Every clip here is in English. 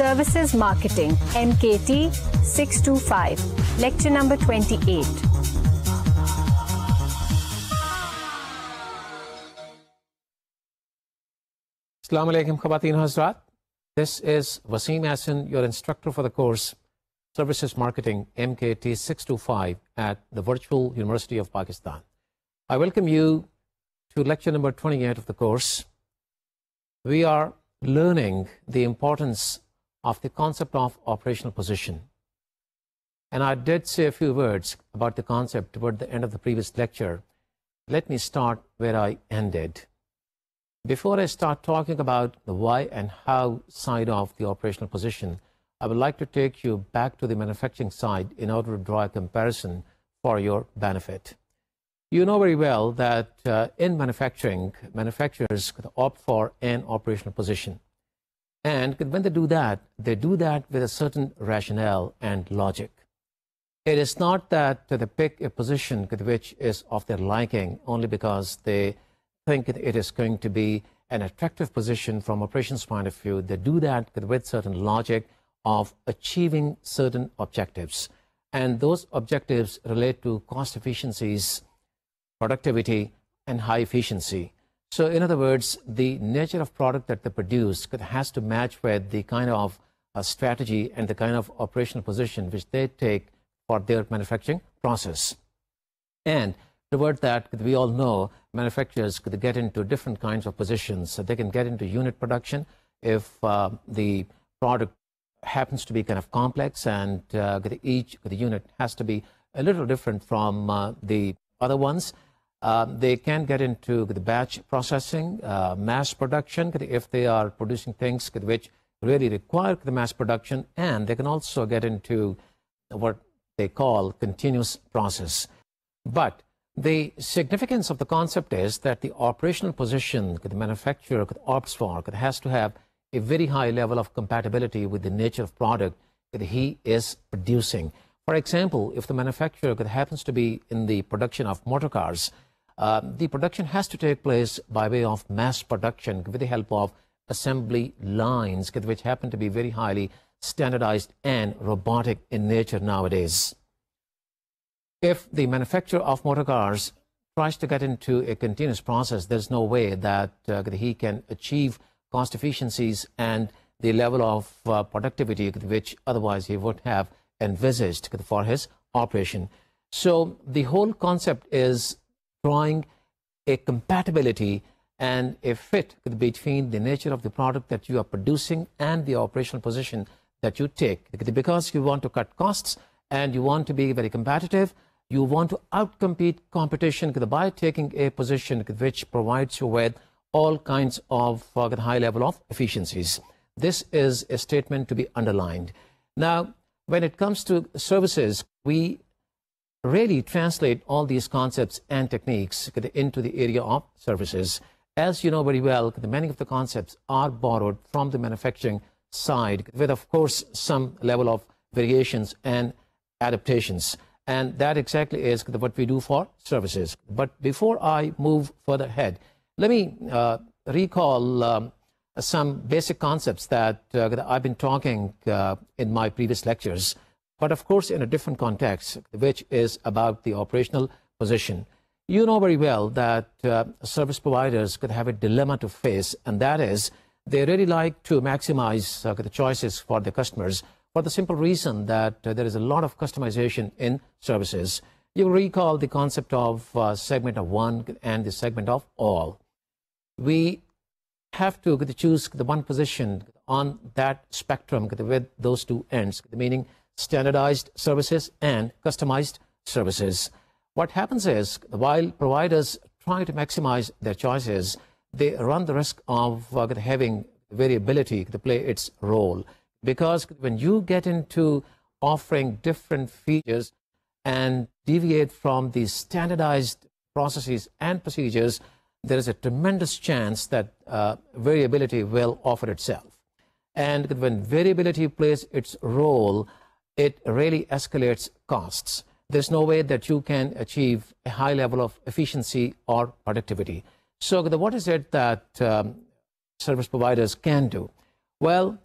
Services Marketing, MKT 625, Lecture number 28. Assalamu alaikum, Khawateen Hazrat. This is Wasim Hassan, your instructor for the course Services Marketing, MKT 625 at the Virtual University of Pakistan. I welcome you to lecture number 28 of the course. We are learning the importance of the concept of operational position. And I did say a few words about the concept toward the end of the previous lecture. Let me start where I ended. Before I start talking about the why and how side of the operational position, I would like to take you back to the manufacturing side in order to draw a comparison for your benefit. You know very well that in manufacturing, manufacturers could opt for an operational position. And when they do that with a certain rationale and logic. It is not that they pick a position which is of their liking only because they think it is going to be an attractive position from operations point of view. They do that with certain logic of achieving certain objectives. And those objectives relate to cost efficiencies, productivity, and high efficiency. So in other words, the nature of product that they produce has to match with the kind of strategy and the kind of operational position which they take for their manufacturing process. And toward that, we all know manufacturers could get into different kinds of positions. So they can get into unit production if the product happens to be kind of complex and each unit has to be a little different from the other ones. They can get into the batch processing, mass production if they are producing things which really require the mass production, and they can also get into what they call continuous process. But the significance of the concept is that the operational position the manufacturer opts for has to have a very high level of compatibility with the nature of product that he is producing. For example, if the manufacturer happens to be in the production of motor cars, the production has to take place by way of mass production with the help of assembly lines which happen to be very highly standardized and robotic in nature nowadays. If the manufacturer of motor cars tries to get into a continuous process, there's no way that he can achieve cost efficiencies and the level of productivity which otherwise he would have envisaged for his operation. So the whole concept is drawing a compatibility and a fit between the nature of the product that you are producing and the operational position that you take. Because you want to cut costs and you want to be very competitive, you want to outcompete competition by taking a position which provides you with all kinds of high level of efficiencies. This is a statement to be underlined. Now, when it comes to services, we really translate all these concepts and techniques into the area of services. As you know very well, many of the concepts are borrowed from the manufacturing side with, of course, some level of variations and adaptations. And that exactly is what we do for services. But before I move further ahead, let me recall some basic concepts that I've been talking in my previous lectures, but of course in a different context, which is about the operational position. You know very well that service providers could have a dilemma to face, and that is they really like to maximize the choices for the customers for the simple reason that there is a lot of customization in services. You recall the concept of segment of one and the segment of all. We have to choose the one position on that spectrum with those two ends, meaning standardized services and customized services. What happens is, while providers try to maximize their choices, they run the risk of having variability to play its role. Because when you get into offering different features and deviate from the standardized processes and procedures, there is a tremendous chance that variability will offer itself. And when variability plays its role, it really escalates costs. There's no way that you can achieve a high level of efficiency or productivity. So what is it that service providers can do? Well,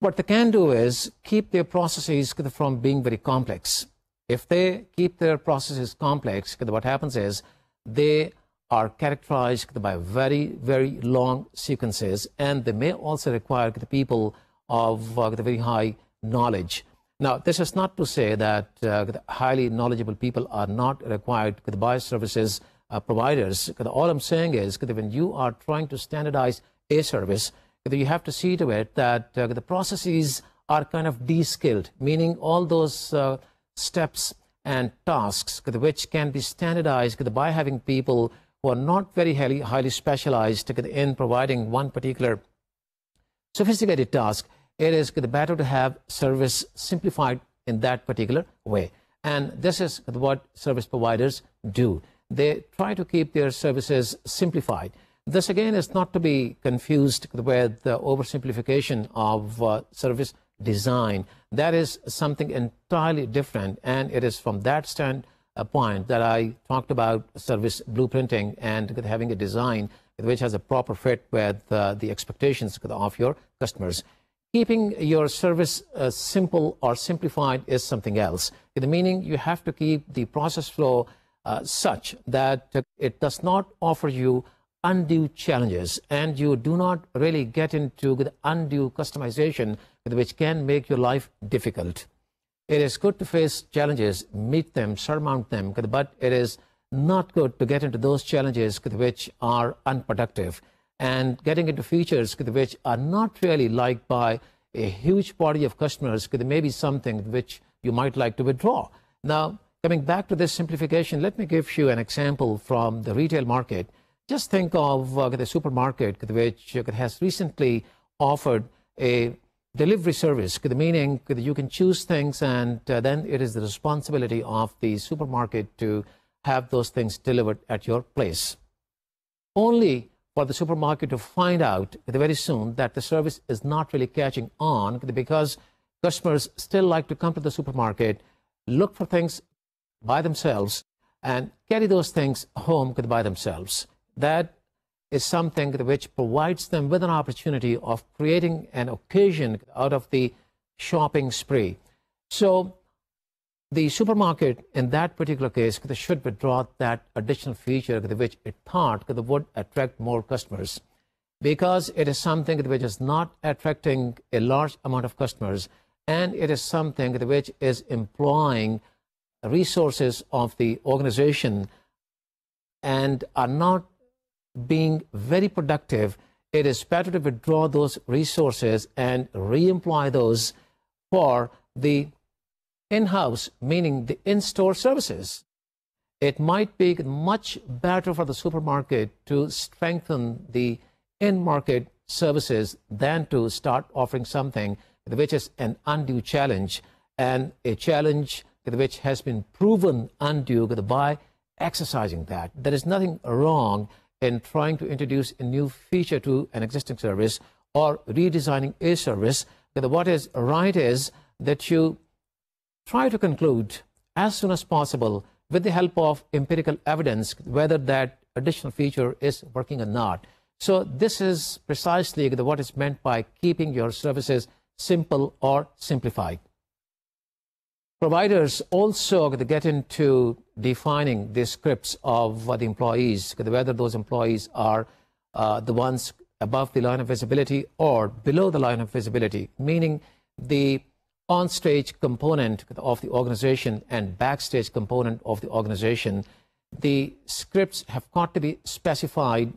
What they can do is keep their processes from being very complex. If they keep their processes complex, what happens is they are characterized by very, very long sequences, and they may also require the people of the very high knowledge. Now, this is not to say that the highly knowledgeable people are not required by services providers. All I'm saying is that when you are trying to standardize a service, you have to see to it that the processes are kind of de-skilled, meaning all those steps and tasks which can be standardized by having people who are not very highly specialized in providing one particular sophisticated task. It is better to have service simplified in that particular way. And this is what service providers do. They try to keep their services simplified. This, again, is not to be confused with the oversimplification of service design. That is something entirely different, and it is from that standpoint that I talked about service blueprinting and having a design which has a proper fit with the expectations of your customers. Keeping your service simple or simplified is something else. Meaning you have to keep the process flow such that it does not offer you undue challenges, and you do not really get into the undue customization which can make your life difficult. It is good to face challenges, meet them, surmount them, but it is not good to get into those challenges which are unproductive, and getting into features which are not really liked by a huge body of customers may be something which you might like to withdraw. Now, coming back to this simplification, let me give you an example from the retail market. Just think of the supermarket which has recently offered a delivery service, meaning you can choose things, and then it is the responsibility of the supermarket to have those things delivered at your place. Only for the supermarket to find out very soon that the service is not really catching on, because customers still like to come to the supermarket, look for things by themselves, and carry those things home by themselves. That is something which provides them with an opportunity of creating an occasion out of the shopping spree. So the supermarket in that particular case should withdraw that additional feature which it thought would attract more customers, because it is something which is not attracting a large amount of customers, and it is something which is employing resources of the organization and are not being very productive. It is better to withdraw those resources and re-employ those for the in-house, meaning the in-store services. It might be much better for the supermarket to strengthen the in-market services than to start offering something which is an undue challenge, and a challenge which has been proven undue by exercising that. There is nothing wrong in trying to introduce a new feature to an existing service or redesigning a service. What is right is that you try to conclude as soon as possible with the help of empirical evidence whether that additional feature is working or not. So this is precisely what is meant by keeping your services simple or simplified. Providers also get into defining the scripts of the employees, whether those employees are the ones above the line of visibility or below the line of visibility, meaning the on-stage component of the organization and backstage component of the organization. The scripts have got to be specified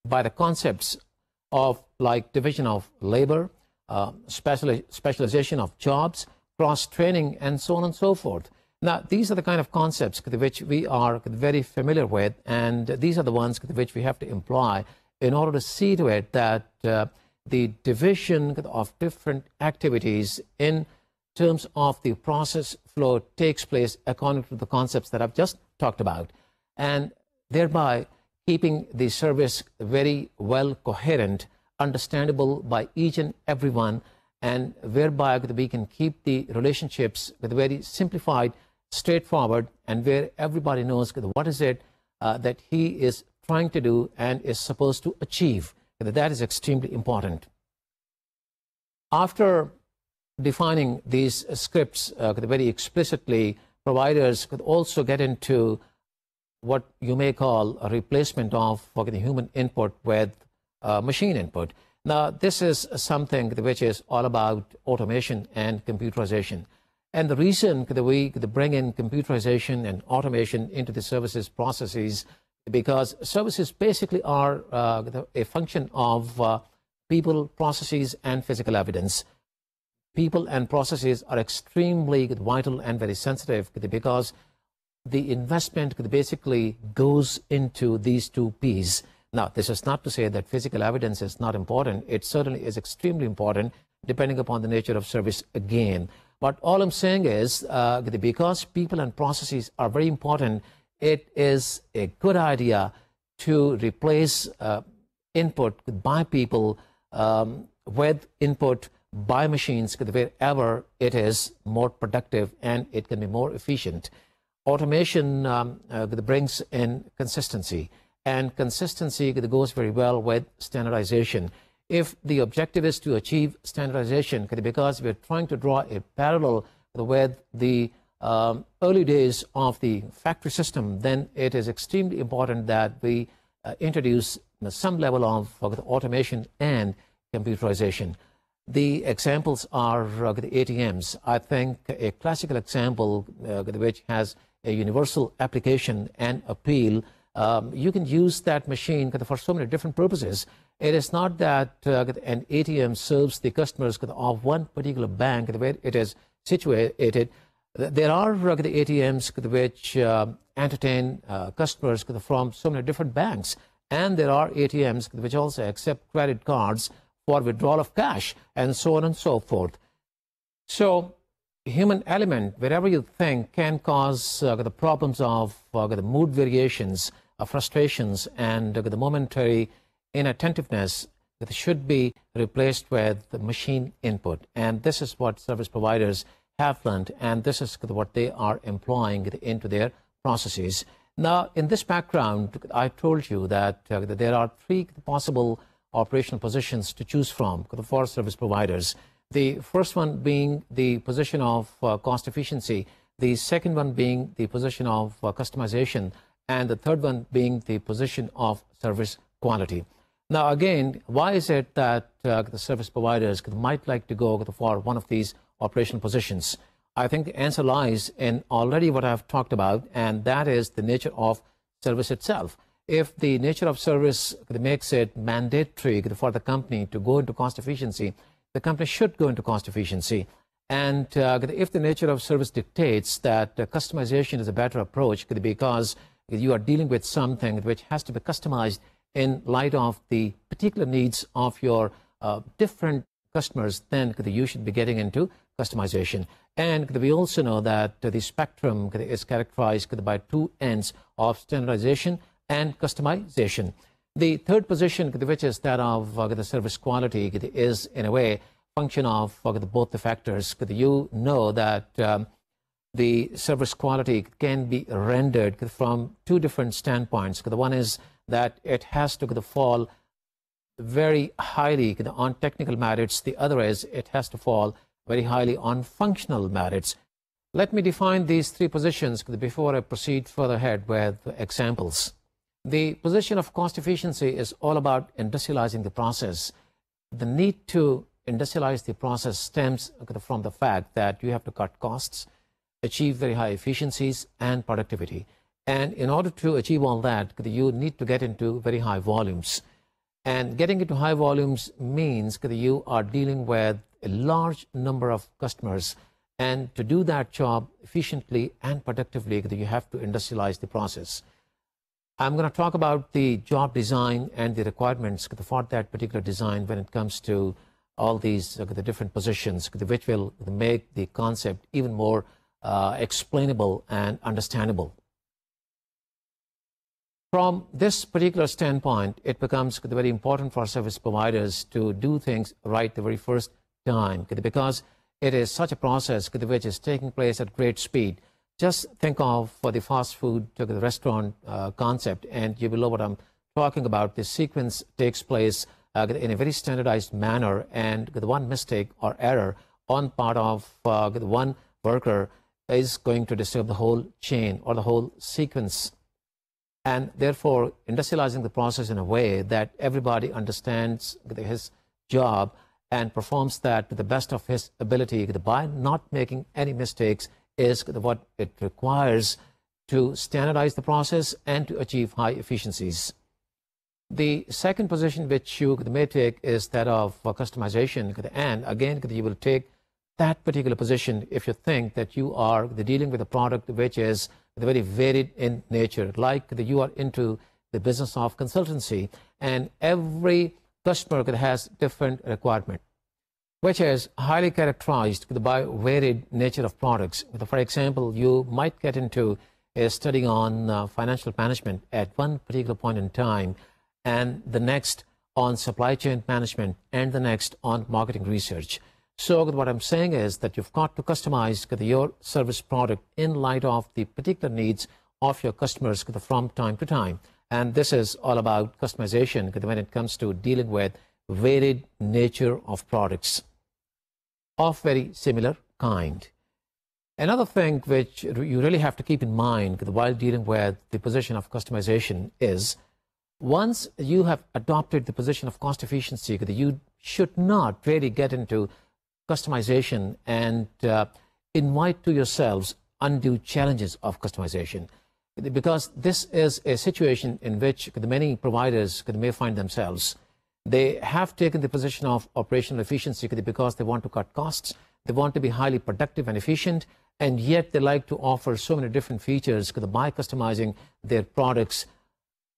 by the concepts of like division of labor, specialization of jobs, cross-training, and so on and so forth. Now, these are the kind of concepts which we are very familiar with, and these are the ones which we have to employ in order to see to it that the division of different activities in terms of the process flow takes place according to the concepts that I've just talked about, and thereby keeping the service very well coherent, understandable by each and everyone, and whereby we can keep the relationships very simplified, straightforward, and where everybody knows what is it that he is trying to do and is supposed to achieve. That is extremely important. After defining these scripts very explicitly, providers could also get into what you may call a replacement of the human input with machine input. Now, this is something which is all about automation and computerization. And the reason that we bring in computerization and automation into the services processes, because services basically are a function of people, processes, and physical evidence. People and processes are extremely vital and very sensitive because the investment basically goes into these two P's. Now, this is not to say that physical evidence is not important. It certainly is extremely important, depending upon the nature of service again. But all I'm saying is, because people and processes are very important, it is a good idea to replace input by people with input by machines wherever it is more productive and it can be more efficient. Automation brings in consistency, and consistency goes very well with standardization. If the objective is to achieve standardization, because we're trying to draw a parallel with the early days of the factory system, then it is extremely important that we introduce some level of automation and computerization. The examples are the ATMs. I think a classical example which has a universal application and appeal. You can use that machine for so many different purposes. It is not that an ATM serves the customers of one particular bank where it is situated. There are the ATMs which entertain customers from so many different banks, and there are ATMs which also accept credit cards for withdrawal of cash, and so on and so forth. So, human element, wherever you think, can cause the problems of the mood variations, frustrations, and the momentary inattentiveness that should be replaced with the machine input. And this is what service providers have learned, and this is what they are employing into their processes. Now, in this background, I told you that there are three possible operational positions to choose from for service providers. The first one being the position of cost efficiency, the second one being the position of customization, and the third one being the position of service quality. Now, again, why is it that the service providers might like to go for one of these operational positions? I think the answer lies in already what I've talked about, and that is the nature of service itself. If the nature of service makes it mandatory for the company to go into cost efficiency, the company should go into cost efficiency. And if the nature of service dictates that customization is a better approach because you are dealing with something which has to be customized in light of the particular needs of your different customers, then you should be getting into customization. And we also know that the spectrum is characterized by two ends of standardization and customization. The third position, which is that of the service quality, is in a way function of both the factors. You know that the service quality can be rendered from two different standpoints. The one is that it has to fall very highly on technical merits. The other is it has to fall very highly on functional merits. Let me define these three positions before I proceed further ahead with examples. The position of cost efficiency is all about industrializing the process. The need to industrialize the process stems from the fact that you have to cut costs, achieve very high efficiencies and productivity. And in order to achieve all that, you need to get into very high volumes. And getting into high volumes means that you are dealing with a large number of customers. And to do that job efficiently and productively, you have to industrialize the process. I'm going to talk about the job design and the requirements for that particular design when it comes to all these the different positions, which will make the concept even more explainable and understandable. From this particular standpoint, it becomes very important for service providers to do things right the very first time, because it is such a process which is taking place at great speed. Just think of the fast food the restaurant concept, and you will know what I'm talking about. The sequence takes place in a very standardized manner, and with one mistake or error, on part of the one worker is going to disturb the whole chain or the whole sequence. And therefore, industrializing the process in a way that everybody understands his job and performs that to the best of his ability by not making any mistakes is what it requires to standardize the process and to achieve high efficiencies. The second position which you may take is that of customization, and again you will take that particular position if you think that you are dealing with a product which is very varied in nature, like you are into the business of consultancy, and every customer has different requirement, which is highly characterized by varied nature of products. For example, you might get into a study on financial management at one particular point in time, and the next on supply chain management, and the next on marketing research. So what I'm saying is that you've got to customize your service product in light of the particular needs of your customers from time to time. And this is all about customization when it comes to dealing with varied nature of products of very similar kind. Another thing which you really have to keep in mind while dealing with the position of customization is, once you have adopted the position of cost efficiency, you should not really get into customization and invite to yourselves undue challenges of customization, because this is a situation in which many providers may find themselves. They have taken the position of operational efficiency because they want to cut costs, they want to be highly productive and efficient, and yet they like to offer so many different features by customizing their products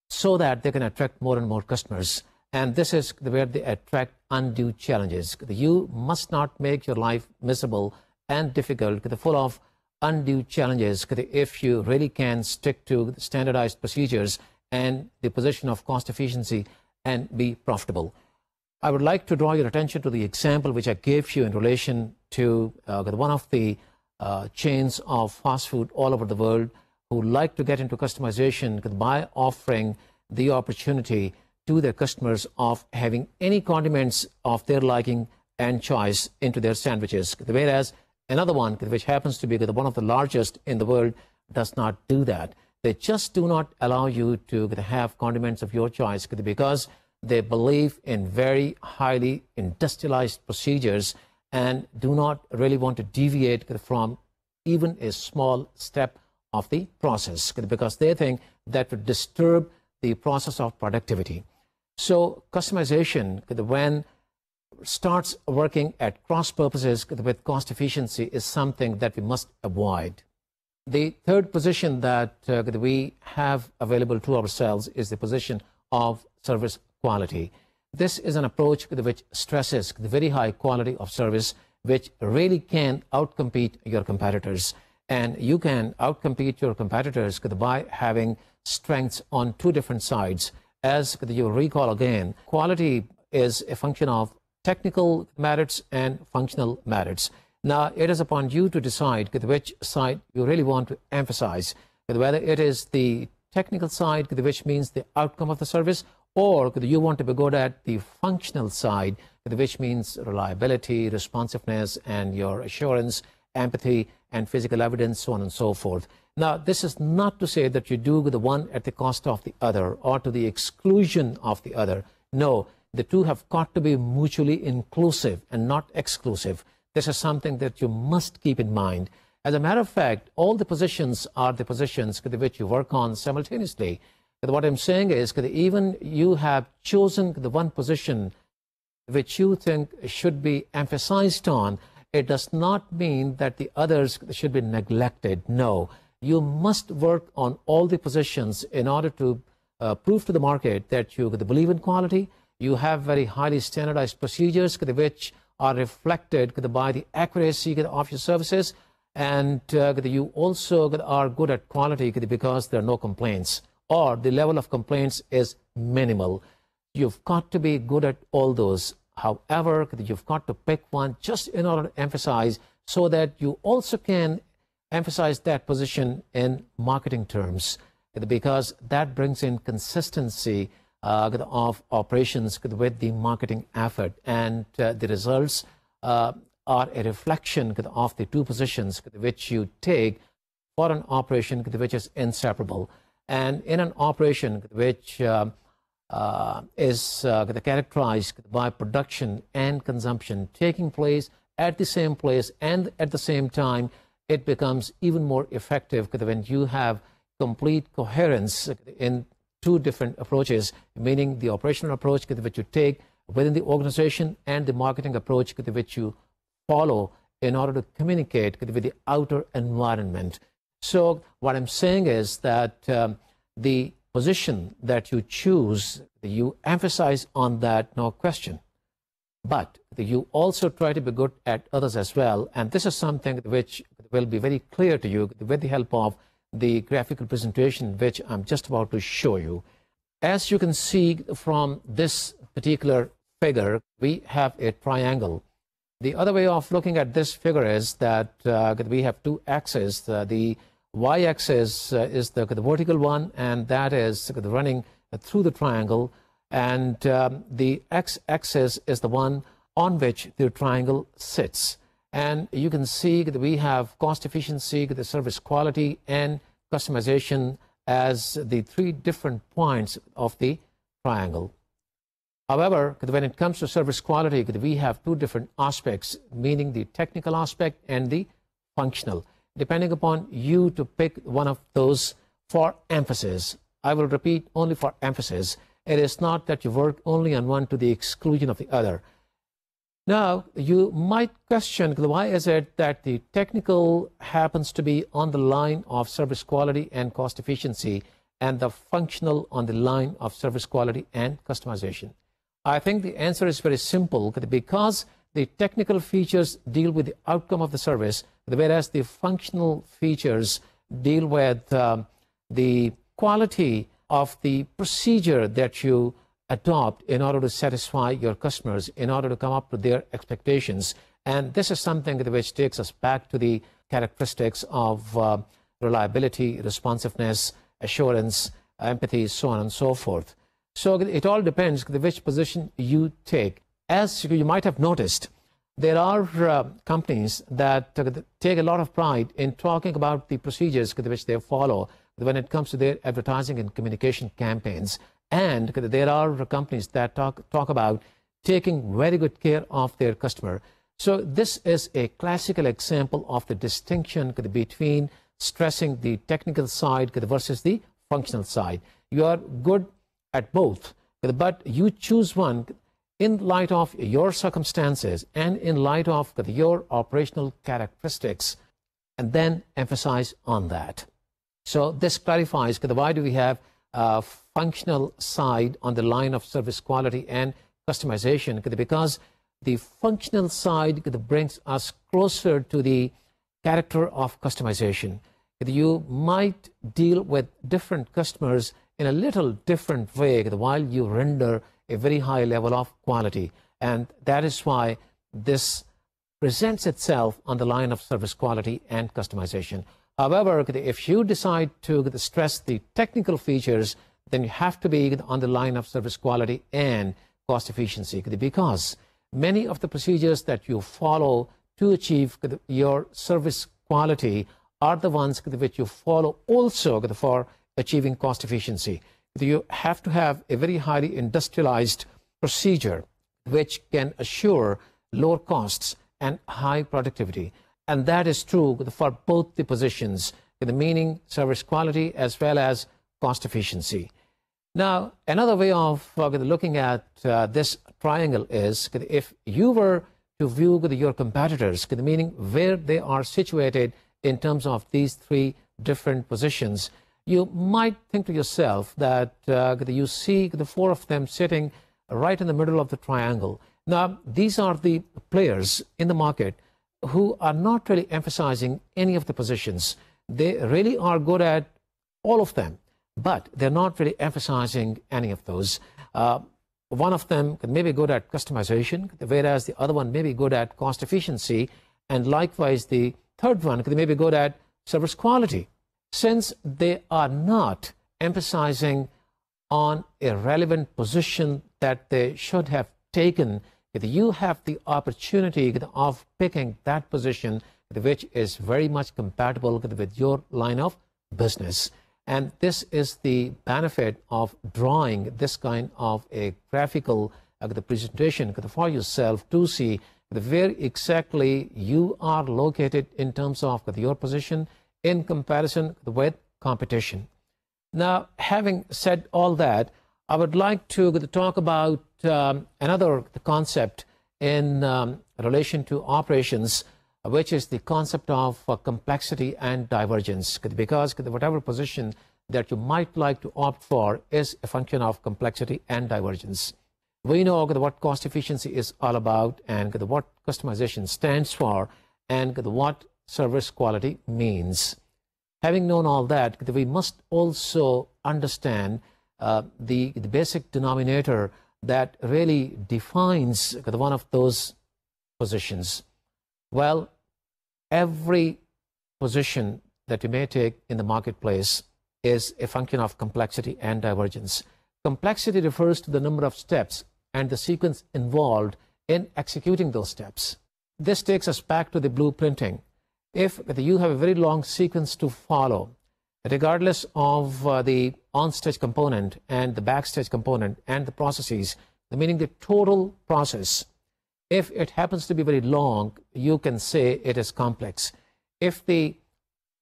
so that they can attract more and more customers. And this is where they attract undue challenges. You must not make your life miserable and difficult, full of undue challenges, if you really can stick to standardized procedures and the position of cost efficiency and be profitable. I would like to draw your attention to the example which I gave you in relation to one of the chains of fast food all over the world who like to get into customization by offering the opportunity to their customers of having any condiments of their liking and choice into their sandwiches, whereas another one, which happens to be one of the largest in the world, does not do that. They just do not allow you to have condiments of your choice because they believe in very highly industrialized procedures and do not really want to deviate from even a small step of the process, because they think that would disturb the process of productivity. So customization, when starts working at cross purposes with cost efficiency, is something that we must avoid. The third position that we have available to ourselves is the position of service quality. This is an approach which stresses the very high quality of service, which really can outcompete your competitors. And you can outcompete your competitors by having strengths on two different sides. As you recall again, quality is a function of technical merits and functional merits. Now, it is upon you to decide which side you really want to emphasize, whether it is the technical side, which means the outcome of the service, or you want to be good at the functional side, which means reliability, responsiveness, and your assurance, empathy, and physical evidence, so on and so forth. Now, this is not to say that you do the one at the cost of the other or to the exclusion of the other. No, the two have got to be mutually inclusive and not exclusive. This is something that you must keep in mind. As a matter of fact, all the positions are the positions which you work on simultaneously. What I'm saying is that even you have chosen the one position which you think should be emphasized on, it does not mean that the others should be neglected. No, you must work on all the positions in order to prove to the market that you believe in quality. You have very highly standardized procedures which are reflected by the accuracy of your services, and you also are good at quality because there are no complaints, or the level of complaints is minimal. You've got to be good at all those. However, you've got to pick one just in order to emphasize, so that you also can emphasize that position in marketing terms, because that brings in consistency of operations with the marketing effort, and the results are a reflection of the two positions which you take for an operation which is inseparable. And in an operation which is characterized by production and consumption taking place at the same place and at the same time, it becomes even more effective when you have complete coherence in two different approaches, meaning the operational approach which you take within the organization and the marketing approach which you follow in order to communicate with the outer environment. So what I'm saying is that the position that you choose, you emphasize on that, no question. But you also try to be good at others as well. And this is something which will be very clear to you with the help of the graphical presentation, which I'm just about to show you. As you can see from this particular figure, we have a triangle. The other way of looking at this figure is that we have two axes. The y-axis is the vertical one, and that is running through the triangle. And the x-axis is the one on which the triangle sits. And you can see that we have cost efficiency, the service quality, and customization as the three different points of the triangle. However, when it comes to service quality, we have two different aspects, meaning the technical aspect and the functional. Depending upon you to pick one of those for emphasis. I will repeat, only for emphasis. It is not that you work only on one to the exclusion of the other. Now, you might question, why is it that the technical happens to be on the line of service quality and cost efficiency, and the functional on the line of service quality and customization? I think the answer is very simple, because the technical features deal with the outcome of the service, whereas the functional features deal with the quality of the procedure that you adopt in order to satisfy your customers, in order to come up to their expectations. And this is something which takes us back to the characteristics of reliability, responsiveness, assurance, empathy, so on and so forth. So it all depends which position you take. As you might have noticed, there are companies that take a lot of pride in talking about the procedures which they follow when it comes to their advertising and communication campaigns. And there are companies that talk about taking very good care of their customer. So this is a classical example of the distinction between stressing the technical side versus the functional side. You are good at both, but you choose one in light of your circumstances and in light of your operational characteristics, and then emphasize on that. So this clarifies why do we have a functional side on the line of service quality and customization, because the functional side brings us closer to the character of customization. You might deal with different customers in a little different way while you render a very high level of quality. And that is why this presents itself on the line of service quality and customization. However, if you decide to stress the technical features, then you have to be on the line of service quality and cost efficiency, because many of the procedures that you follow to achieve your service quality are the ones which you follow also for achieving cost efficiency. You have to have a very highly industrialized procedure which can assure lower costs and high productivity. And that is true for both the positions, meaning service quality as well as cost efficiency. Now, another way of looking at this triangle is if you were to view your competitors, meaning where they are situated in terms of these three different positions, you might think to yourself that you see the four of them sitting right in the middle of the triangle. Now, these are the players in the market who are not really emphasizing any of the positions. They really are good at all of them, but they're not really emphasizing any of those. One of them may be good at customization, whereas the other one may be good at cost efficiency, and likewise the third one may be good at service quality. Since they are not emphasizing on a relevant position that they should have taken you have the opportunity of picking that position which is very much compatible with your line of business. And this is the benefit of drawing this kind of a graphical the presentation for yourself to see where exactly you are located in terms of your position in comparison with competition. Now, having said all that, I would like to talk about another concept in relation to operations, which is the concept of complexity and divergence, because whatever position that you might like to opt for is a function of complexity and divergence. We know what cost efficiency is all about, and what customization stands for, and what service quality means. Having known all that, we must also understand the basic denominator that really defines one of those positions. Well, every position that you may take in the marketplace is a function of complexity and divergence. Complexity refers to the number of steps and the sequence involved in executing those steps. This takes us back to the blueprinting. If you have a very long sequence to follow, regardless of the on-stage component and the backstage component and the processes, meaning the total process, if it happens to be very long, you can say it is complex. If the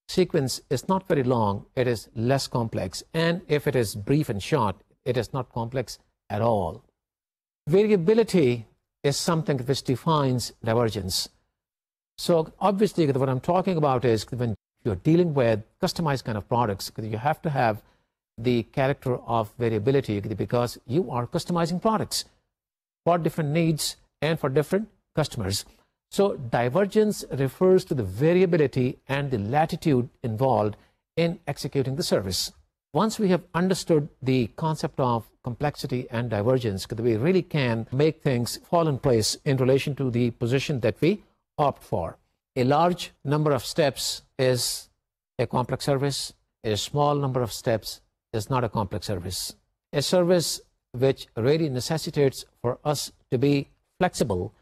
sequence is not very long, it is less complex. And if it is brief and short, it is not complex at all. Variability is something which defines divergence. So obviously, what I'm talking about is when you're dealing with customized kind of products, you have to have the character of variability because you are customizing products for different needs and for different customers. So divergence refers to the variability and the latitude involved in executing the service. Once we have understood the concept of complexity and divergence, we really can make things fall in place in relation to the position that we opt for. A large number of steps is a complex service. A small number of steps is not a complex service. A service which really necessitates for us to be flexible,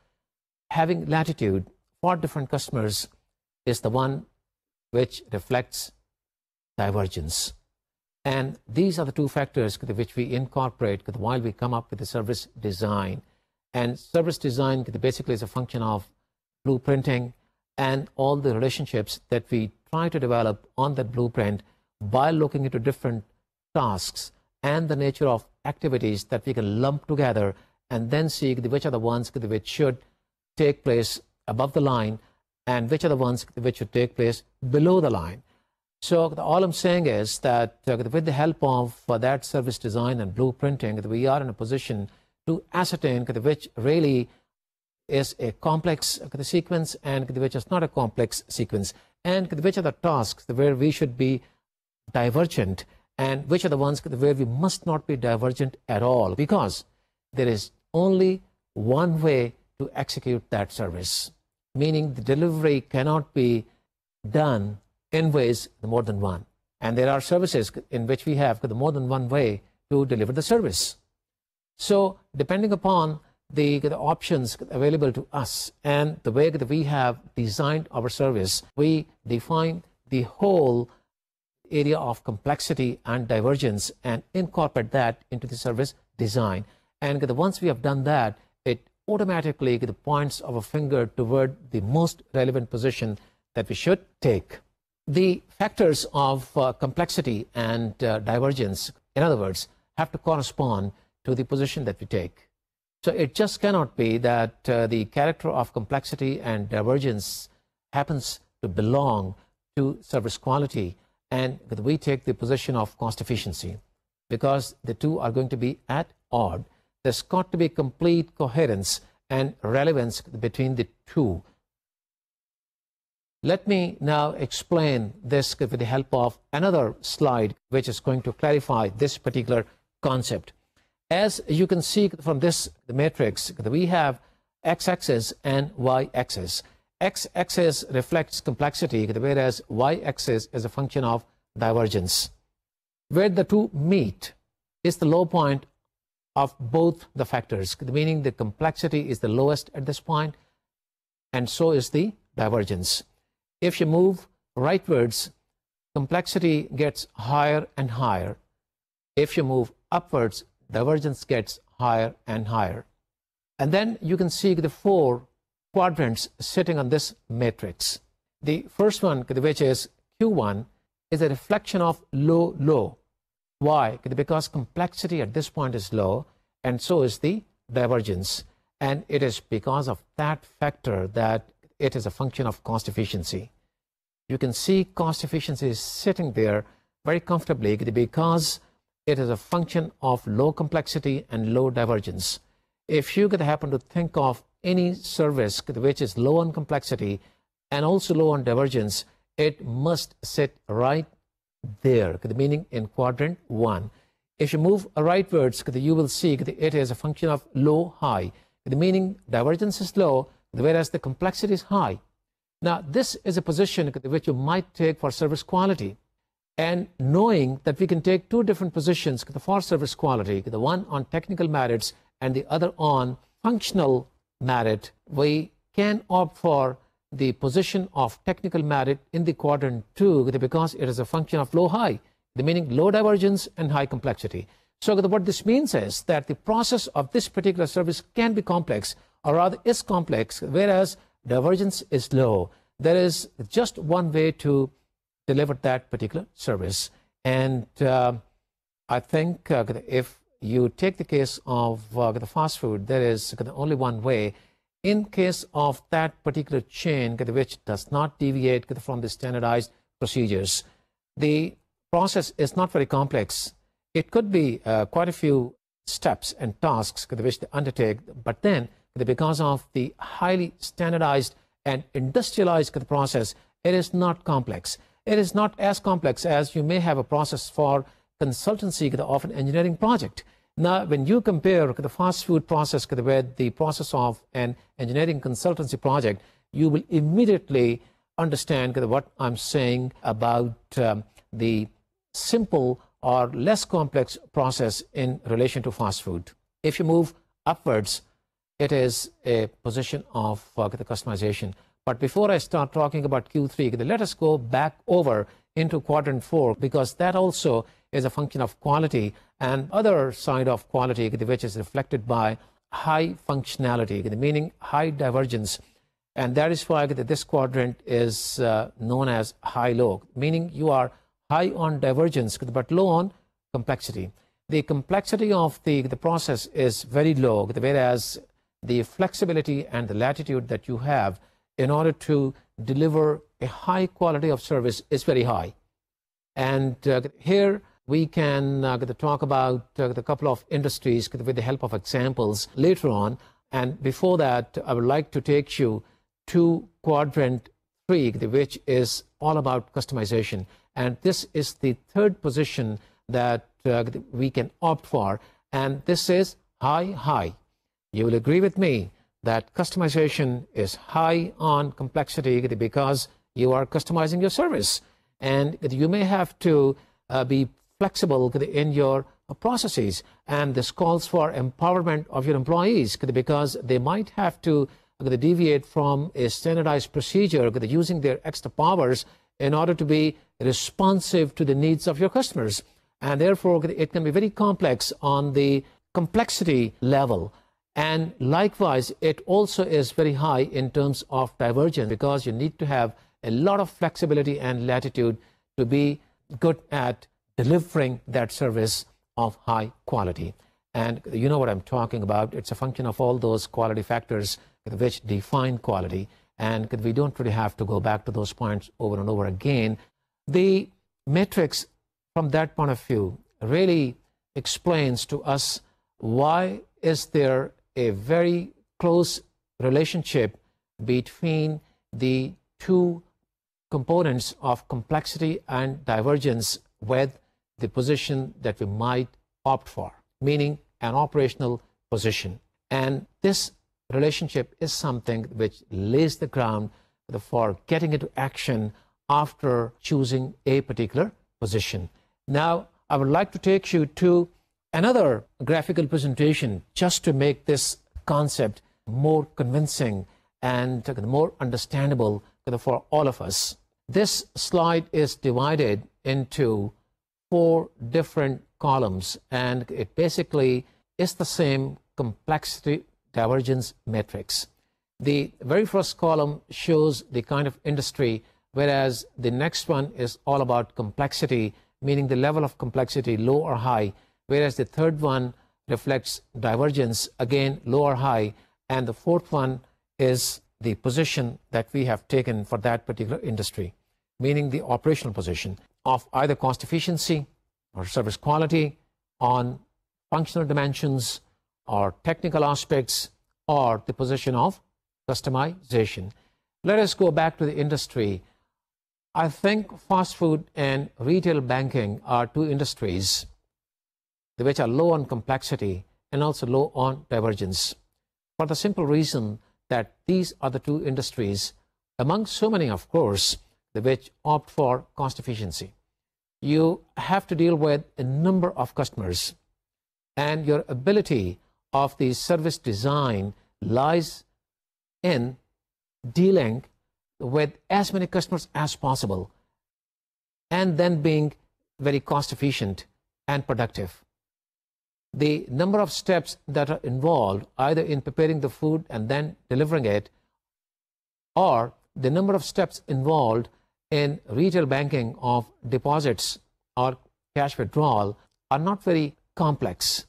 having latitude for different customers, is the one which reflects divergence. And these are the two factors which we incorporate while we come up with the service design. And service design basically is a function of blueprinting and all the relationships that we try to develop on that blueprint by looking into different tasks and the nature of activities that we can lump together and then see which are the ones which should take place above the line and which are the ones which should take place below the line. So all I'm saying is that with the help of that service design and blueprinting, we are in a position to ascertain which really is a complex sequence and which is not a complex sequence, and which are the tasks where we should be divergent and which are the ones where we must not be divergent at all, because there is only one way to execute that service, meaning the delivery cannot be done in ways more than one. And there are services in which we have more than one way to deliver the service. So depending upon the options available to us and the way that we have designed our service, we define the whole area of complexity and divergence and incorporate that into the service design. And once we have done that, it automatically points our finger toward the most relevant position that we should take. The factors of complexity and divergence, in other words, have to correspond to the position that we take. So it just cannot be that the character of complexity and divergence happens to belong to service quality and we take the position of cost efficiency, because the two are going to be at odds. There's got to be complete coherence and relevance between the two. Let me now explain this with the help of another slide, which is going to clarify this particular concept. As you can see from this matrix, we have x-axis and y-axis. X-axis reflects complexity, whereas y-axis is a function of divergence. Where the two meet is the low point of both the factors, meaning the complexity is the lowest at this point, and so is the divergence. If you move rightwards, complexity gets higher and higher. If you move upwards, divergence gets higher and higher. And then you can see the four quadrants sitting on this matrix. The first one, which is Q1, is a reflection of low, low. Why? Because complexity at this point is low, and so is the divergence. And it is because of that factor that it is a function of cost efficiency. You can see cost efficiency is sitting there very comfortably because it is a function of low complexity and low divergence. If you could happen to think of any service which is low on complexity and also low on divergence, it must sit right there, meaning in quadrant 1. If you move rightwards, you will see it is a function of low, high, meaning divergence is low, whereas the complexity is high. Now, this is a position which you might take for service quality. And knowing that we can take two different positions for service quality, the one on technical merits and the other on functional merit, we can opt for the position of technical merit in the quadrant 2 because it is a function of low, high, meaning low divergence and high complexity. So what this means is that the process of this particular service can be complex, or rather is complex, whereas divergence is low. There is just one way to deliver that particular service. And I think if you take the case of the fast food, there is only one way. In case of that particular chain which does not deviate from the standardized procedures, the process is not very complex. It could be quite a few steps and tasks which they undertake, but then because of the highly standardized and industrialized process, it is not complex. It is not as complex as you may have a process for consultancy of an engineering project. Now, when you compare the fast food process with the process of an engineering consultancy project, you will immediately understand what I'm saying about the simple or less complex process in relation to fast food. If you move upwards, it is a position of the customization. But before I start talking about Q3, let us go back over into quadrant 4, because that also is a function of quality and other side of quality, which is reflected by high functionality, meaning high divergence. And that is why this quadrant is known as high-low, meaning you are high on divergence but low on complexity. The complexity of the process is very low, whereas the flexibility and the latitude that you have in order to deliver a high quality of service is very high. And here we can talk about the couple of industries with the help of examples later on. And before that, I would like to take you to quadrant 3, which is all about customization. And this is the third position that we can opt for. And this is high, high. You will agree with me that customization is high on complexity because you are customizing your service. And you may have to be flexible in your processes. And this calls for empowerment of your employees because they might have to deviate from a standardized procedure using their extra powers in order to be responsive to the needs of your customers. And therefore, it can be very complex on the complexity level. And likewise, it also is very high in terms of divergence because you need to have a lot of flexibility and latitude to be good at delivering that service of high quality. And you know what I'm talking about. It's a function of all those quality factors which define quality. And we don't really have to go back to those points over and over again. The matrix from that point of view really explains to us why is there a very close relationship between the two components of complexity and divergence with the position that we might opt for, meaning an operational position. And this relationship is something which lays the ground for getting into action after choosing a particular position. Now, I would like to take you to another graphical presentation just to make this concept more convincing and more understandable for all of us. This slide is divided into 4 different columns, and it basically is the same complexity divergence matrix. The very first column shows the kind of industry, whereas the next one is all about complexity, meaning the level of complexity, low or high, whereas the third one reflects divergence, again low or high, and the fourth one is the position that we have taken for that particular industry, meaning the operational position of either cost efficiency or service quality, on functional dimensions or technical aspects, or the position of customization. Let us go back to the industry. I think fast food and retail banking are 2 industries which are low on complexity and also low on divergence, for the simple reason that these are the 2 industries, among so many, of course, which opt for cost efficiency. You have to deal with a number of customers, and your ability of the service design lies in dealing with as many customers as possible and then being very cost efficient and productive. The number of steps that are involved either in preparing the food and then delivering it, or the number of steps involved in retail banking of deposits or cash withdrawal are not very complex,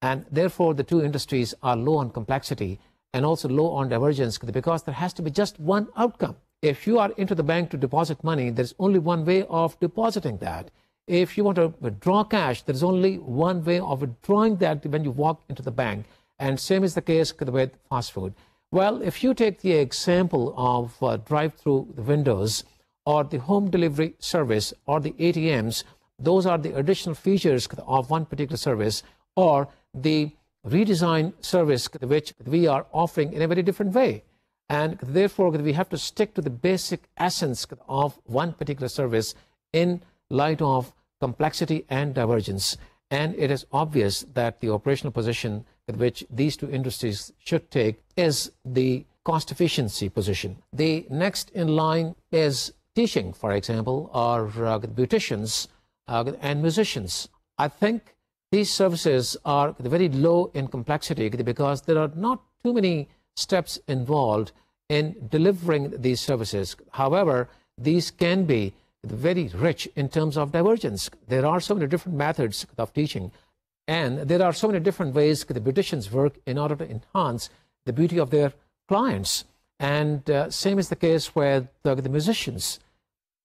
and therefore the 2 industries are low on complexity and also low on divergence, because there has to be just one outcome. If you are into the bank to deposit money, there's only one way of depositing that. If you want to withdraw cash, there's only one way of withdrawing that when you walk into the bank, and same is the case with fast food. Well, if you take the example of drive-through windows or the home delivery service or the ATMs, those are the additional features of one particular service, or the redesign service which we are offering in a very different way. And therefore, we have to stick to the basic essence of one particular service in light of complexity and divergence. And it is obvious that the operational position which these 2 industries should take is the cost efficiency position. The next in line is teaching, for example, or beauticians and musicians. I think these services are very low in complexity because there are not too many steps involved in delivering these services. However, these can be very rich in terms of divergence. There are so many different methods of teaching, and there are so many different ways the beauticians work in order to enhance the beauty of their clients. And same is the case with the musicians.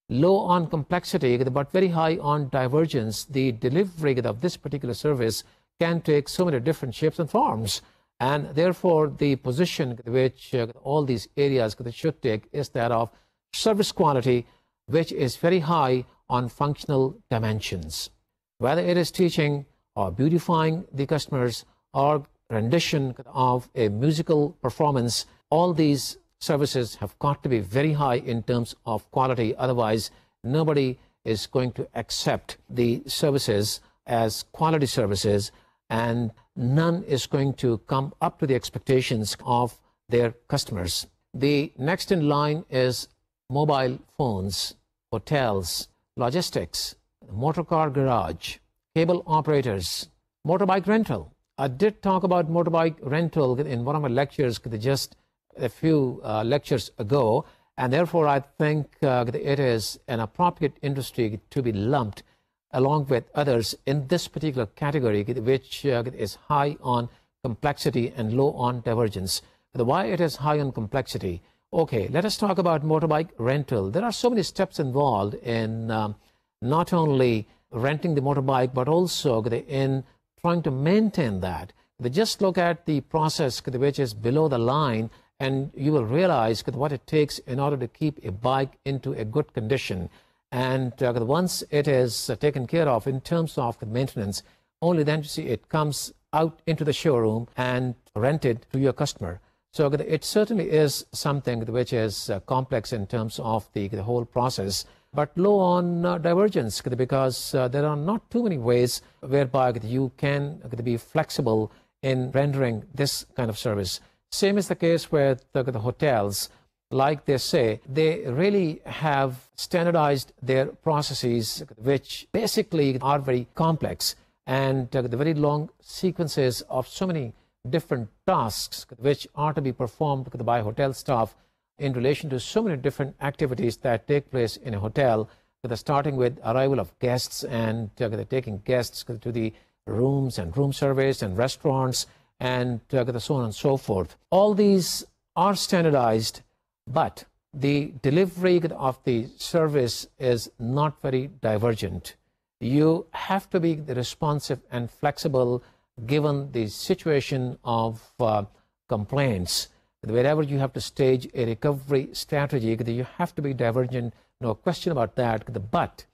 Low on complexity but very high on divergence. The delivery of this particular service can take so many different shapes and forms, and therefore the position which all these areas should take is that of service quality, which is very high on functional dimensions. Whether it is teaching or beautifying the customers or rendition of a musical performance, all these services have got to be very high in terms of quality. Otherwise, nobody is going to accept the services as quality services, and none is going to come up to the expectations of their customers. The next in line is mobile phones, hotels, logistics, motorcar garage, cable operators, motorbike rental. I did talk about motorbike rental in one of my lectures just a few lectures ago, and therefore I think it is an appropriate industry to be lumped along with others in this particular category, which is high on complexity and low on divergence. Why it is high on complexity? Okay, let us talk about motorbike rental. There are so many steps involved in not only renting the motorbike, but also in trying to maintain that. Just look at the process which is below the line, and you will realize what it takes in order to keep a bike into a good condition. And once it is taken care of in terms of the maintenance, only then to see it comes out into the showroom and rented to your customer. So it certainly is something which is complex in terms of the whole process. but low on divergence, because there are not too many ways whereby you can be flexible in rendering this kind of service. Same is the case with the hotels. Like they say, they really have standardized their processes, which basically are very complex, and the very long sequences of so many different tasks which are to be performed by hotel staff in relation to so many different activities that take place in a hotel, starting with arrival of guests and taking guests to the rooms and room service and restaurants and so on and so forth. All these are standardized, but the delivery of the service is not very divergent. You have to be responsive and flexible given the situation of complaints. Wherever you have to stage a recovery strategy, you have to be divergent, no question about that. But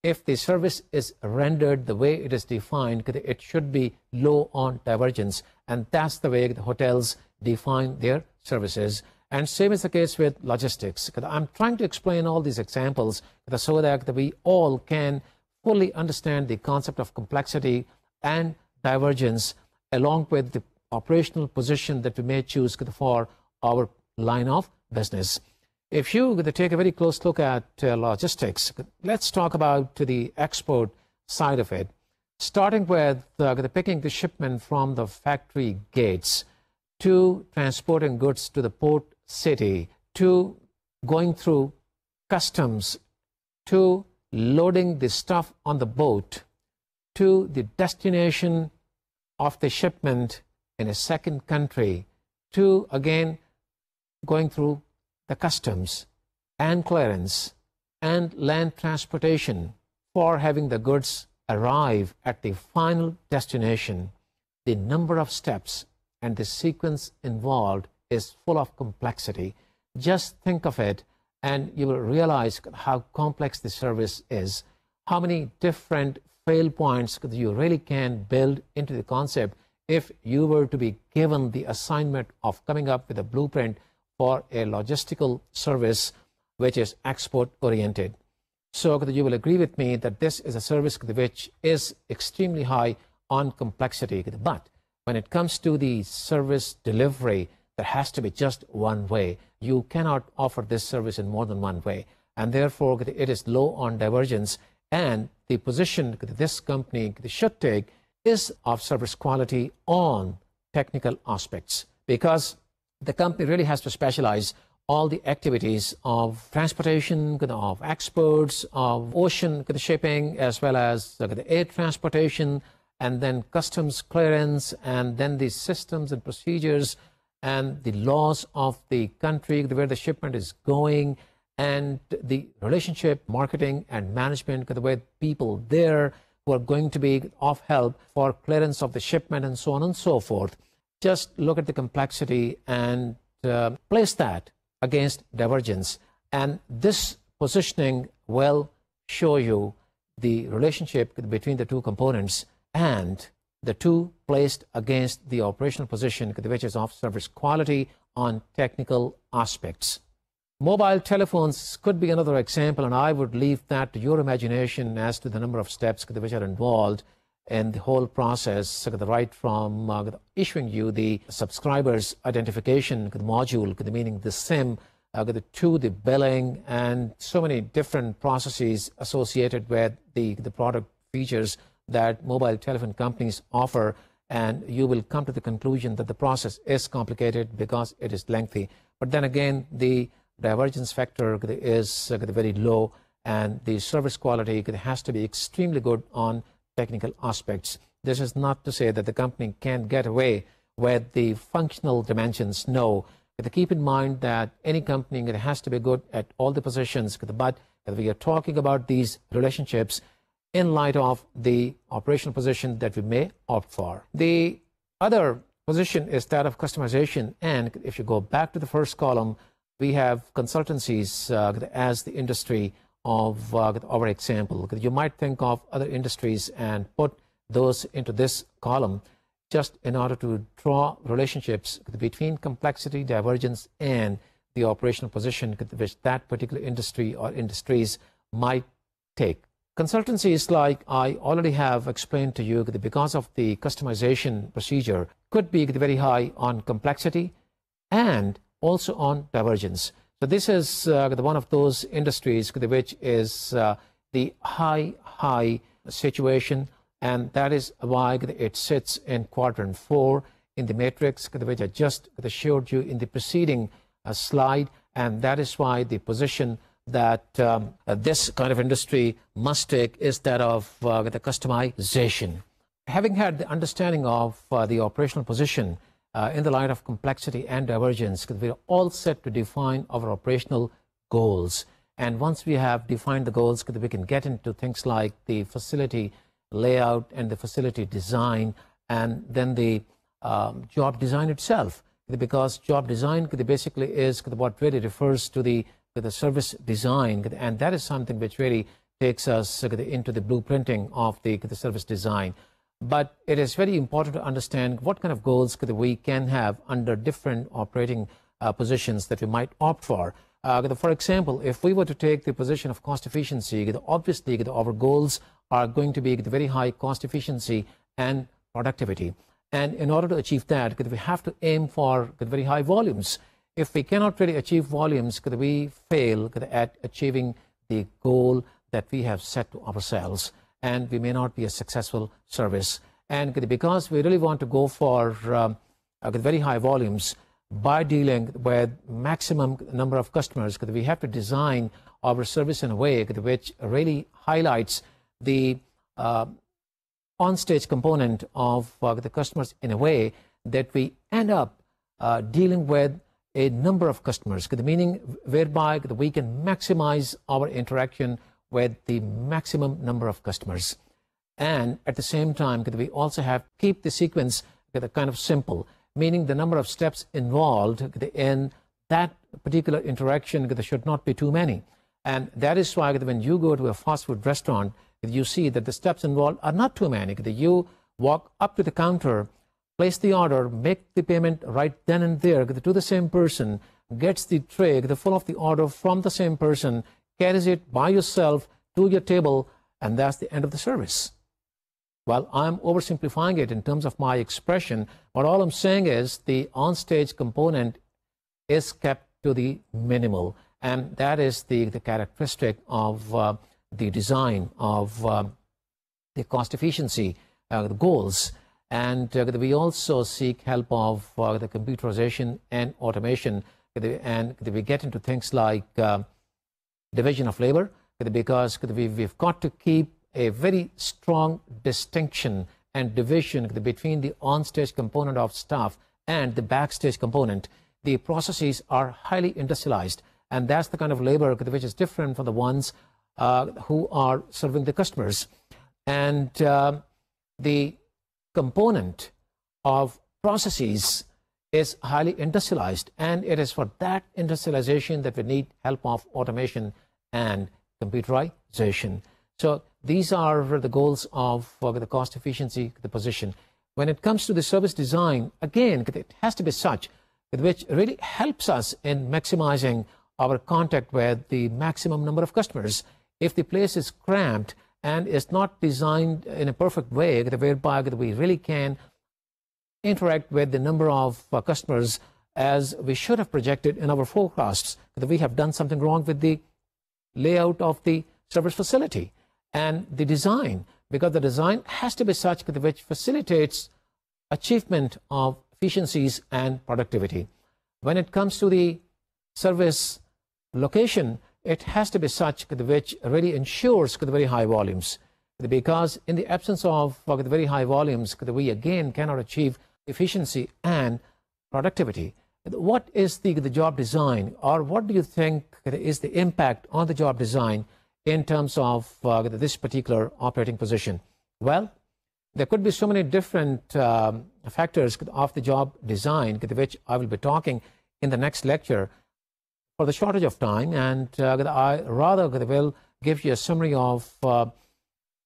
if the service is rendered the way it is defined, it should be low on divergence, and that's the way the hotels define their services. And same is the case with logistics. I'm trying to explain all these examples so that we all can fully understand the concept of complexity and divergence, along with the operational position that we may choose for our line of business. If you take a very close look at logistics, let's talk about the export side of it, starting with picking the shipment from the factory gates, to transporting goods to the port city, to going through customs, to loading the stuff on the boat, to the destination of the shipment in a second country, to again going through the customs and clearance and land transportation for having the goods arrive at the final destination. The number of steps and the sequence involved is full of complexity. Just think of it and you will realize how complex the service is, how many different fail points you really can build into the concept if you were to be given the assignment of coming up with a blueprint for a logistical service which is export oriented. So you will agree with me that this is a service which is extremely high on complexity. But when it comes to the service delivery, there has to be just one way. You cannot offer this service in more than one way, and therefore it is low on divergence. And the position this company should take is of service quality on technical aspects, because the company really has to specialize all the activities of transportation, of exports, of ocean shipping, as well as the air transportation, and then customs clearance, and then the systems and procedures and the laws of the country where the shipment is going, and the relationship, marketing, and management with people there who are going to be of help for clearance of the shipment, and so on and so forth. Just look at the complexity and place that against divergence, and this positioning will show you the relationship between the two components and the two placed against the operational position, which is of service quality on technical aspects. Mobile telephones could be another example, and I would leave that to your imagination as to the number of steps which are involved in the whole process, right from issuing you the subscriber's identification module, meaning the SIM, to the billing, and so many different processes associated with the product features that mobile telephone companies offer. And you will come to the conclusion that the process is complicated because it is lengthy. But then again, the divergence factor is very low, and the service quality has to be extremely good on technical aspects. This is not to say that the company can get away with the functional dimensions. No, but keep in mind that any company has to be good at all the positions, but we are talking about these relationships in light of the operational position that we may opt for. The other position is that of customization, and if you go back to the first column, we have consultancies as the industry of our example. You might think of other industries and put those into this column just in order to draw relationships between complexity, divergence, and the operational position which that particular industry or industries might take. Consultancies, like I already have explained to you, because of the customization procedure, could be very high on complexity and also on divergence. So this is one of those industries which is the high situation, and that is why it sits in quadrant 4 in the matrix, which I just showed you in the preceding slide, and that is why the position that this kind of industry must take is that of the customization. Having had the understanding of the operational position in the light of complexity and divergence, we're all set to define our operational goals. And once we have defined the goals, we can get into things like the facility layout and the facility design, and then the job design itself, because job design basically is what really refers to the service design, and that is something which really takes us into the blueprinting of the service design. But it is very important to understand what kind of goals we can have under different operating positions that we might opt for. For example, if we were to take the position of cost efficiency, obviously our goals are going to be very high cost efficiency and productivity. And in order to achieve that, we have to aim for very high volumes. If we cannot really achieve volumes, we fail at achieving the goal that we have set to ourselves, and we may not be a successful service. And because we really want to go for very high volumes by dealing with maximum number of customers, we have to design our service in a way which really highlights the on-stage component of the customers in a way that we end up dealing with a number of customers, meaning whereby we can maximize our interaction with the maximum number of customers. And at the same time, we also have to keep the sequence kind of simple, meaning the number of steps involved in that particular interaction should not be too many. And that is why when you go to a fast food restaurant, you see that the steps involved are not too many. You walk up to the counter, place the order, make the payment right then and there to the same person, gets the tray full of the order from the same person, carries it by yourself to your table, and that's the end of the service. Well, I'm oversimplifying it in terms of my expression, but all I'm saying is the on-stage component is kept to the minimal, and that is the characteristic of the design of the cost efficiency goals. And we also seek help of the computerization and automation, and we get into things like division of labor, because we've got to keep a very strong distinction and division between the on-stage component of staff and the backstage component. The processes are highly industrialized, and that's the kind of labor which is different from the ones who are serving the customers. And the component of processes is highly industrialized, and it is for that industrialization that we need help of automation and computerization. So these are the goals of the cost efficiency position. When it comes to the service design, again, it has to be such which really helps us in maximizing our contact with the maximum number of customers. If the place is cramped and is not designed in a perfect way, whereby we really can interact with the number of customers as we should have projected in our forecasts, we have done something wrong with the layout of the service facility and the design, because the design has to be such which facilitates achievement of efficiencies and productivity. When it comes to the service location, it has to be such which really ensures very high volumes, because in the absence of very high volumes, we again cannot achieve efficiency and productivity. What is the job design, or what do you think is the impact on the job design in terms of this particular operating position? Well, there could be so many different factors of the job design, which I will be talking in the next lecture for the shortage of time, and I rather will give you a summary of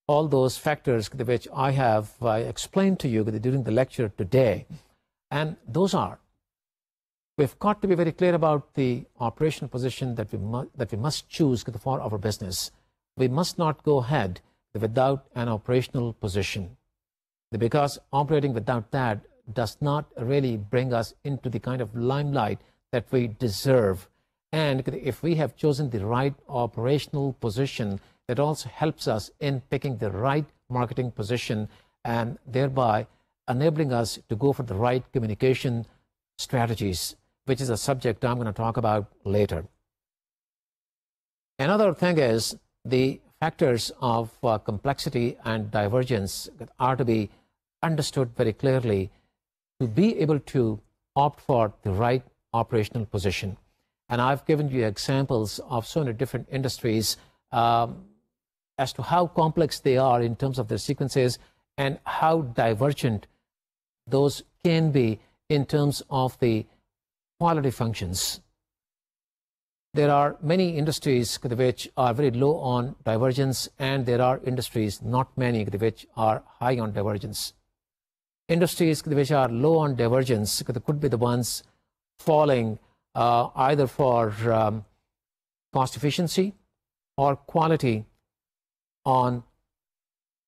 all those factors which I have explained to you during the lecture today. And those are, we've got to be very clear about the operational position that we must choose for our business. we must not go ahead without an operational position, because operating without that does not really bring us into the kind of limelight that we deserve. And if we have chosen the right operational position, that also helps us in picking the right marketing position and thereby enabling us to go for the right communication strategies, which is a subject I'm going to talk about later. Another thing is the factors of complexity and divergence are to be understood very clearly to be able to opt for the right operational position. And I've given you examples of so many different industries as to how complex they are in terms of their sequences and how divergent those can be in terms of the quality functions. There are many industries which are very low on divergence, and there are industries, not many, which are high on divergence. Industries which are low on divergence could be the ones falling either for cost efficiency or quality on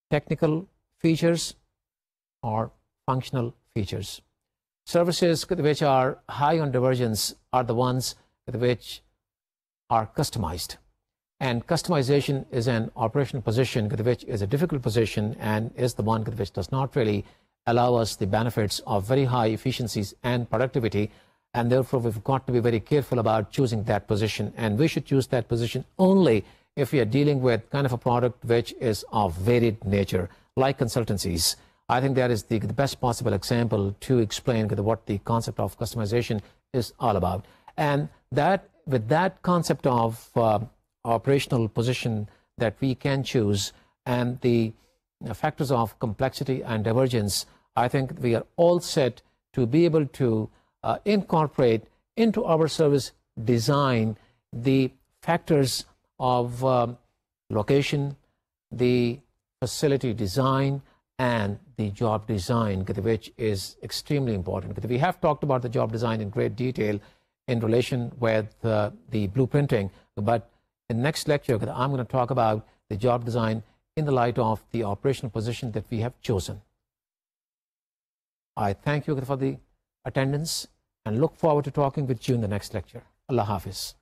technical features or functional features. Services which are high on divergence are the ones which are customized. And customization is an operational position which is a difficult position and is the one which does not really allow us the benefits of very high efficiencies and productivity. And therefore, we've got to be very careful about choosing that position. And we should choose that position only if we are dealing with kind of a product which is of varied nature, like consultancies. I think that is the best possible example to explain what the concept of customization is all about. And that with that concept of operational position that we can choose and the factors of complexity and divergence, I think we are all set to be able to incorporate into our service design the factors of location, the facility design, and the job design, which is extremely important. We have talked about the job design in great detail in relation with the blueprinting, but in the next lecture, I'm going to talk about the job design in the light of the operational position that we have chosen. I thank you for the attendance and look forward to talking with you in the next lecture. Allah Hafiz.